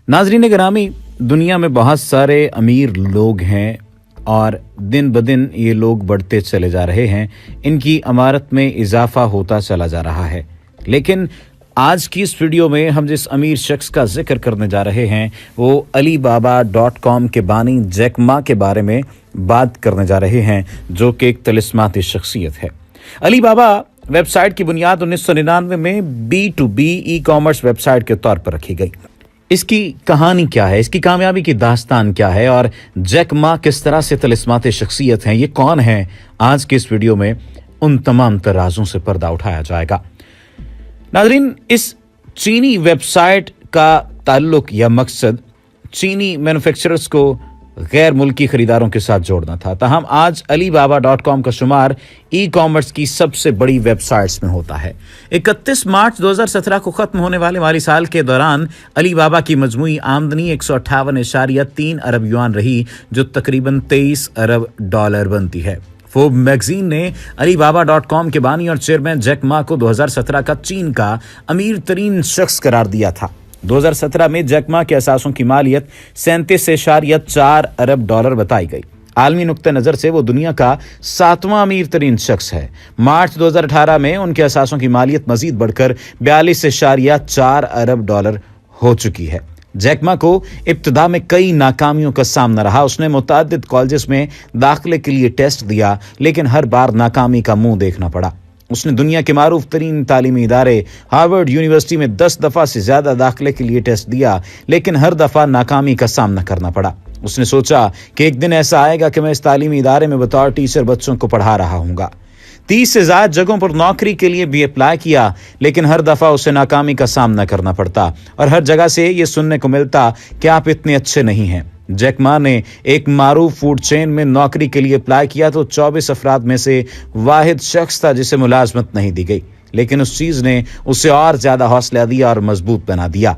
नाजरीन गिरामी, दुनिया में बहुत सारे अमीर लोग हैं और दिन ब दिन ये लोग बढ़ते चले जा रहे हैं। इनकी अमारत में इजाफा होता चला जा रहा है। लेकिन आज की इस वीडियो में हम जिस अमीर शख्स का जिक्र करने जा रहे हैं वो Alibaba.com के बानी जैक मा के बारे में बात करने जा रहे हैं, जो कि एक तिलिस्माती शख्सियत है। अलीबाबा वेबसाइट की बुनियाद 1999 में B2B ई कॉमर्स वेबसाइट के तौर पर रखी गई। इसकी कहानी क्या है, इसकी कामयाबी की दास्तान क्या है और जैक मा किस तरह से तिलिस्माती शख्सियत हैं, ये कौन है, आज की इस वीडियो में उन तमाम तराजों से पर्दा उठाया जाएगा। नाज़रीन, इस चीनी वेबसाइट का ताल्लुक या मकसद चीनी मैन्युफैक्चरर्स को गैर मुल्की खरीदारों के साथ जोड़ना था। ताहम आज Alibaba.com का शुमार ई कॉमर्स की सबसे बड़ी वेबसाइट्स में होता है। 31 मार्च 2017 को खत्म होने वाले माली साल के दौरान अलीबाबा की मजमूई आमदनी 158.3 अरब युआन रही, जो तकरीबन 23 अरब डॉलर बनती है। फोर्ब मैगजीन ने Alibaba.com के बानी और चेयरमैन जैक मा को 2017 का चीन का अमीर तरीन शख्स करार दिया था। 2017 में जैक मा के असासों की मालियत 37.4 अरब डॉलर बताई गई। आलमी नुक्ते नज़र से वो दुनिया का 7वां अमीर तरीन शख्स है। मार्च 2018 में उनके असासों की मालियत मजीद बढ़कर 42.4 अरब डॉलर हो चुकी है। जैक मा को इब्तिदा में कई नाकामियों का सामना रहा। उसने मुतअद्दिद कॉलेजेस में दाखिले के लिए टेस्ट दिया, लेकिन हर बार नाकामी का मुंह देखना पड़ा। उसने दुनिया के मारूफ तरीन तालीमी इदारे हार्वर्ड यूनिवर्सिटी में 10 दफ़ा से ज़्यादा दाखिले के लिए टेस्ट दिया, लेकिन हर दफ़ा नाकामी का सामना करना पड़ा। उसने सोचा कि एक दिन ऐसा आएगा कि मैं इस तालीमी इदारे में बतौर टीचर बच्चों को पढ़ा रहा हूँगा। 30 से ज़्यादा जगहों पर नौकरी के लिए भी अप्लाई किया, लेकिन हर दफ़ा उसे नाकामी का सामना करना पड़ता और हर जगह से ये सुनने को मिलता कि आप इतने अच्छे नहीं हैं। जैक मा ने एक मारूफ फूड चेन में नौकरी के लिए अप्लाई किया तो 24 अफराद में से वाहिद शख्स था जिसे मुलाजमत नहीं दी गई, लेकिन उस चीज़ ने उसे और ज़्यादा हौसला दिया और मजबूत बना दिया।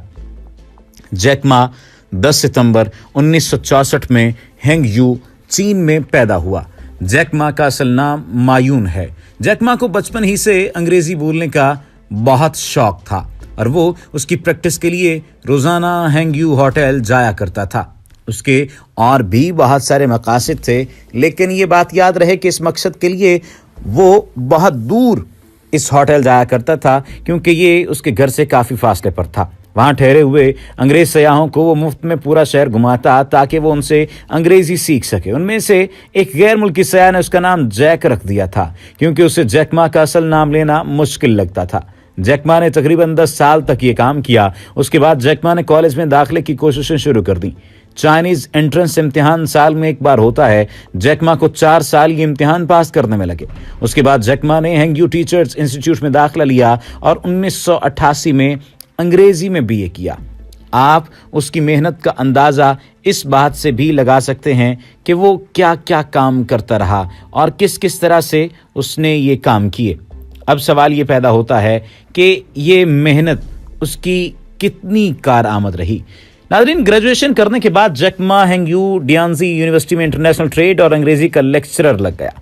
जैक मा 10 सितंबर 1964 में हेंगयू, चीन में पैदा हुआ। जैक मा का असल नाम मायून है। जैक मा को बचपन ही से अंग्रेजी बोलने का बहुत शौक था और वो उसकी प्रैक्टिस के लिए रोज़ाना हेंगयू होटल जाया करता था। उसके और भी बहुत सारे मकासद थे, लेकिन ये बात याद रहे कि इस मकसद के लिए वो बहुत दूर इस होटल जाया करता था, क्योंकि ये उसके घर से काफ़ी फासले पर था। वहाँ ठहरे हुए अंग्रेज सयाहों को वो मुफ्त में पूरा शहर घुमाता ताकि वो उनसे अंग्रेजी सीख सके। उनमें से एक गैर मुल्की सयाह ने उसका नाम जैक रख दिया था, क्योंकि उसे जैक मा का असल नाम लेना मुश्किल लगता था। जैक मा ने तकरीबन 10 साल तक ये काम किया। उसके बाद जैक मा ने कॉलेज में दाखिले की कोशिशें शुरू कर दी। चाइनीज एंट्रेंस इम्तिहान साल में एक बार होता है। जैक मा को 4 साल ये इम्तिहान पास करने में लगे। उसके बाद जैक मा ने हेंगयू टीचर्स इंस्टीट्यूट में दाखिला लिया और 1988 में अंग्रेजी में BA किया। आप उसकी मेहनत का अंदाज़ा इस बात से भी लगा सकते हैं कि वो क्या क्या काम करता रहा और किस किस तरह से उसने ये काम किए। अब सवाल ये पैदा होता है कि ये मेहनत उसकी कितनी कारआमद रही। नाज़रीन, ग्रेजुएशन करने के बाद जैक मा हेंगयू डियांजी यूनिवर्सिटी में इंटरनेशनल ट्रेड और अंग्रेजी का लेक्चरर लग गया।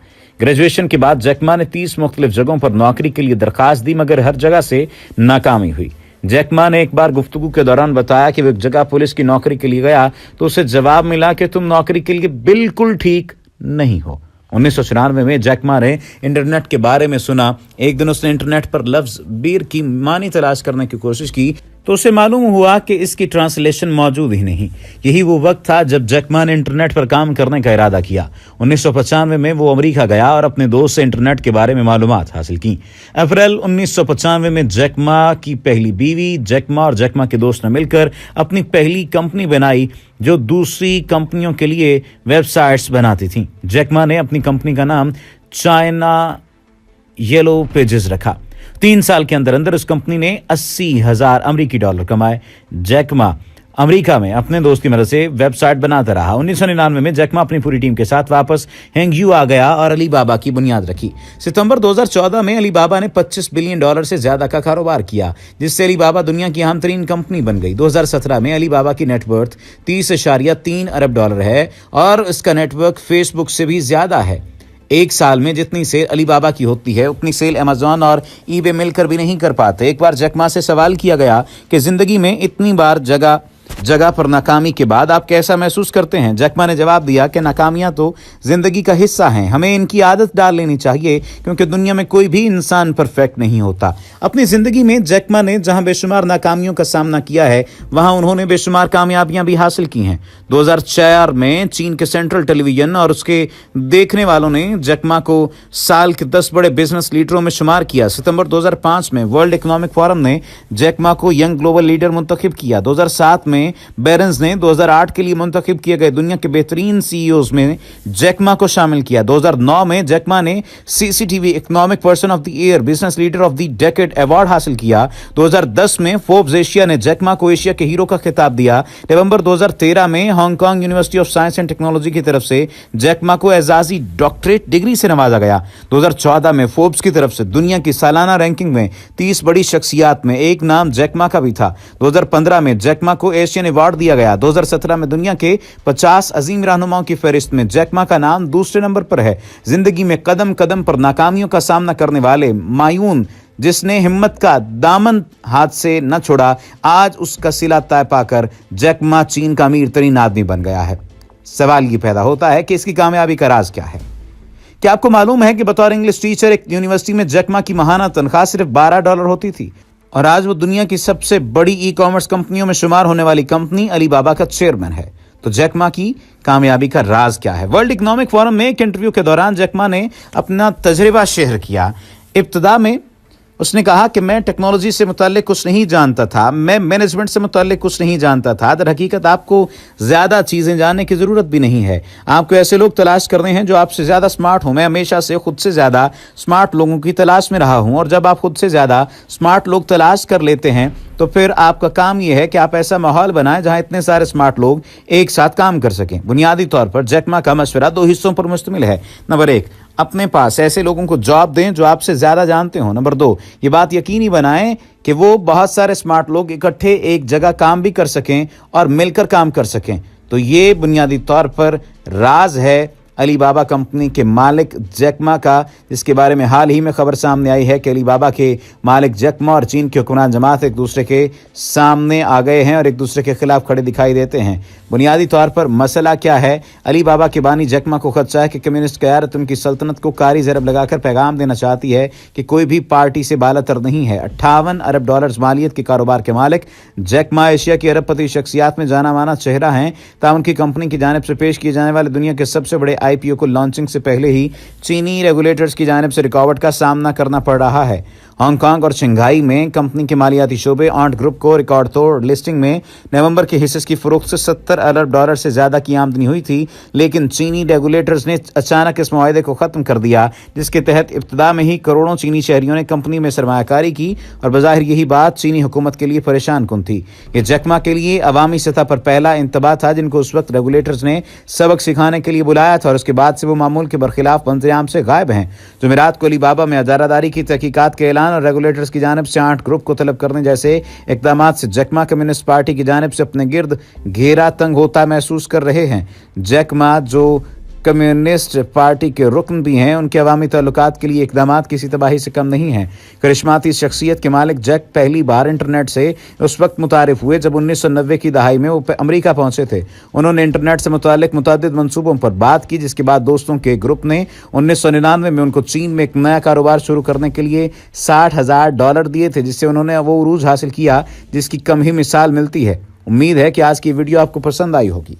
ग्रेजुएशन के बाद जैक मा ने 30 मुख्तलिफ जगहों पर नौकरी के लिए दरख्वास्त दी, मगर हर जगह से नाकामी हुई। जैक मा ने एक बार गुफ्तगू के दौरान बताया कि वो एक जगह पुलिस की नौकरी के लिए गया तो उसे जवाब मिला कि तुम नौकरी के लिए बिल्कुल ठीक नहीं हो। 1994 में जैक मा ने इंटरनेट के बारे में सुना। एक दिन उसने इंटरनेट पर लफ्ज़ बीर की मानी तलाश करने की कोशिश की तो उसे मालूम हुआ कि इसकी ट्रांसलेशन मौजूद ही नहीं। यही वो वक्त था जब जैक मा ने इंटरनेट पर काम करने का इरादा किया। 1995 में वो अमेरिका गया और अपने दोस्त से इंटरनेट के बारे में मालूमात हासिल की। अप्रैल 1995 में जैक मा की पहली बीवी जैक मा और जैक मा के दोस्त ने मिलकर अपनी पहली कंपनी बनाई, जो दूसरी कंपनियों के लिए वेबसाइट्स बनाती थी। जैक मा ने अपनी कंपनी का नाम चाइना येलो पेजेस रखा। 3 साल के अंदर अंदर उस कंपनी ने 80,000 अमरीकी डॉलर कमाए। जैक मा अमेरिका में अपने दोस्त की मदद से वेबसाइट बनाता रहा। 1999 में जैक मा अपनी पूरी टीम के साथ वापस हेंगयू आ गया और अलीबाबा की बुनियाद रखी। सितंबर 2014 में अलीबाबा ने $25 बिलियन से ज्यादा का कारोबार किया, जिससे अलीबाबा दुनिया की अहम तरीन कंपनी बन गई। 2017 में अलीबाबा की नेटवर्थ 30.3 अरब डॉलर है और इसका नेटवर्क फेसबुक से भी ज्यादा है। एक साल में जितनी सेल अलीबाबा की होती है उतनी सेल अमेज़न और ईबे मिलकर भी नहीं कर पाते। एक बार जैक मा से सवाल किया गया कि जिंदगी में इतनी बार जगह जगह पर नाकामी के बाद आप कैसा महसूस करते हैं? जैक मा ने जवाब दिया कि नाकामियां तो जिंदगी का हिस्सा हैं, हमें इनकी आदत डाल लेनी चाहिए क्योंकि दुनिया में कोई भी इंसान परफेक्ट नहीं होता। अपनी जिंदगी में जैक मा ने जहां बेशुमार नाकामियों का सामना किया है वहां उन्होंने बेशुमार कामयाबियां भी हासिल की हैं। 2004 में चीन के सेंट्रल टेलीविजन और उसके देखने वालों ने जैक मा को साल के 10 बड़े बिजनेस लीडरों में शुमार किया। सितंबर 2005 में वर्ल्ड इकोनॉमिक फोरम ने जैक मा को यंग ग्लोबल लीडर मुंतखब किया। 2007 में बेरेंस ने 2008 के लिए मुंतखब किए गए दुनिया के बेहतरीन सीईओज में जैक मा को शामिल किया। 2009 में जैक मा ने CCTV economic person of the year, business leader of the decade award हासिल किया। 2010 में फोर्ब्स एशिया ने जैक मा को एशिया के हीरो का खिताब दिया। नवंबर 2013 में Hong Kong university of science and technology की तरफ से जैक मा को एजाजी डॉक्टरेट डिग्री से नवाजा गया। 2014 में फोर्ब्स की तरफ से दुनिया की सालाना रैंकिंग में 30 बड़ी शख्सियात में एक नाम जैक मा का भी था। 2015 में जैक मा को एशियन अवार्ड दिया गया। 2017 में दुनिया के 50 अजीम रहनुमाओं की फहरिस्त में जैक मा का नाम दूसरे नंबर पर है। जिंदगी में कदम कदम पर नाकामियों का सामना करने वाले मायून जिसने हिम्मत का दामन हाथ से न छोड़ा, आज उसका सिला तय पाकर जैक मा चीन का अमीर तरीन आदमी बन गया है। सवाल ये पैदा होता है कि इसकी कामयाबी का राज क्या है? क्या आपको मालूम है कि बतौर इंग्लिश टीचर एक यूनिवर्सिटी में जैक मा की माहाना तनख्वाह सिर्फ $12 होती थी और आज वो दुनिया की सबसे बड़ी ई कॉमर्स कंपनियों में शुमार होने वाली कंपनी अलीबाबा का चेयरमैन है। तो जैक मा की कामयाबी का राज क्या है? वर्ल्ड इकोनॉमिक फोरम में एक इंटरव्यू के दौरान जैक मा ने अपना तजर्बा शेयर किया। इब्तिदा में उसने कहा कि मैं टेक्नोलॉजी से मुताल्लिक कुछ नहीं जानता था, मैं मैनेजमेंट से मुताल्लिक कुछ नहीं जानता था। दर हकीकत आपको ज़्यादा चीज़ें जानने की ज़रूरत भी नहीं है, आपको ऐसे लोग तलाश करने हैं जो आपसे ज़्यादा स्मार्ट हों। मैं हमेशा से खुद से ज़्यादा स्मार्ट लोगों की तलाश में रहा हूं और जब आप खुद से ज़्यादा स्मार्ट लोग तलाश कर लेते हैं तो फिर आपका काम यह है कि आप ऐसा माहौल बनाएं जहां इतने सारे स्मार्ट लोग एक साथ काम कर सकें। बुनियादी तौर पर जैक मा का मशवरा 2 हिस्सों पर मुश्तमिल है। नंबर 1, अपने पास ऐसे लोगों को जॉब दें जो आपसे ज्यादा जानते हो। नंबर 2, ये बात यकीनी बनाएं कि वो बहुत सारे स्मार्ट लोग इकट्ठे एक जगह काम भी कर सकें और मिलकर काम कर सकें। तो ये बुनियादी तौर पर राज है अलीबाबा कंपनी के मालिक जैक मा का, जिसके बारे में हाल ही में खबर सामने आई है कि अलीबाबा के मालिक जैक मा और चीन के हुक्मरान जमात एक दूसरे के सामने आ गए हैं और एक दूसरे के खिलाफ खड़े दिखाई देते हैं। बुनियादी तौर पर मसला क्या है? अलीबाबा के बानी जैक मा को खदशा है कि कम्युनिस्ट क़यादत उनकी सल्तनत को कारी ज़रब लगाकर पैगाम देना चाहती है कि कोई भी पार्टी से बालातर नहीं है। $58 अरब मालियत के कारोबार के मालिक जैक मा एशिया की अरबपति शख्सियात में जाना माना चेहरा हैं। ताहम उनकी कंपनी की जानिब से पेश किए जाने वाले दुनिया के सबसे बड़े आईपीओ को लॉन्चिंग से पहले ही चीनी रेगुलेटर्स की जानिब से रुकावट का सामना करना पड़ रहा है। हांगकांग और शंघाई में कंपनी के मालियाती शोबे ऑन्ट ग्रुप को रिकॉर्ड तोड़ लिस्टिंग में नवंबर के हिस्से की फरोख्त से $70 अरब से ज्यादा की आमदनी हुई थी, लेकिन चीनी रेगुलेटर्स ने अचानक इस मुआहदे को खत्म कर दिया, जिसके तहत इब्तिदा में ही करोड़ों चीनी शहरियों ने कंपनी में सरमायाकारी की और बज़ाहिर यही बात चीनी हुकूमत के लिए परेशान कुन थी। ये जैक मा के लिए अवामी सतह पर पहला इंतबाह था जिनको उस वक्त रेगुलेटर्स ने सबक सिखाने के लिए बुलाया था और उसके बाद से वो मामूल के बरखिलाफ बंतयाम से गायब हैं। जुमेरात को अलीबाबा में अदारादारी की तहकीकात के ऐलान और रेगुलेटर्स की जानिब से ऑन्ट ग्रुप को तलब करने जैसे इक़दाम से जैक मा कम्युनिस्ट पार्टी की जानिब से अपने गिर्द घेरा तंग होता महसूस कर रहे हैं। जैक मा जो कम्युनिस्ट पार्टी के रुकन भी हैं, उनके अवामी ताल्लुकात के लिए इक़दाम किसी तबाही से कम नहीं हैं। करिश्माती शख्सियत के मालिक जैक पहली बार इंटरनेट से उस वक्त मुतारिफ हुए जब 1990 की दहाई में वो अमरीका पहुंचे थे। उन्होंने इंटरनेट से मुतालिक मुतअद्दिद मंसूबों पर बात की, जिसके बाद दोस्तों के ग्रुप ने 1999 में उनको चीन में एक नया कारोबार शुरू करने के लिए $60,000 दिए थे, जिससे उन्होंने वो उरूज हासिल किया जिसकी कम ही मिसाल मिलती है। उम्मीद है कि आज की वीडियो आपको पसंद आई होगी।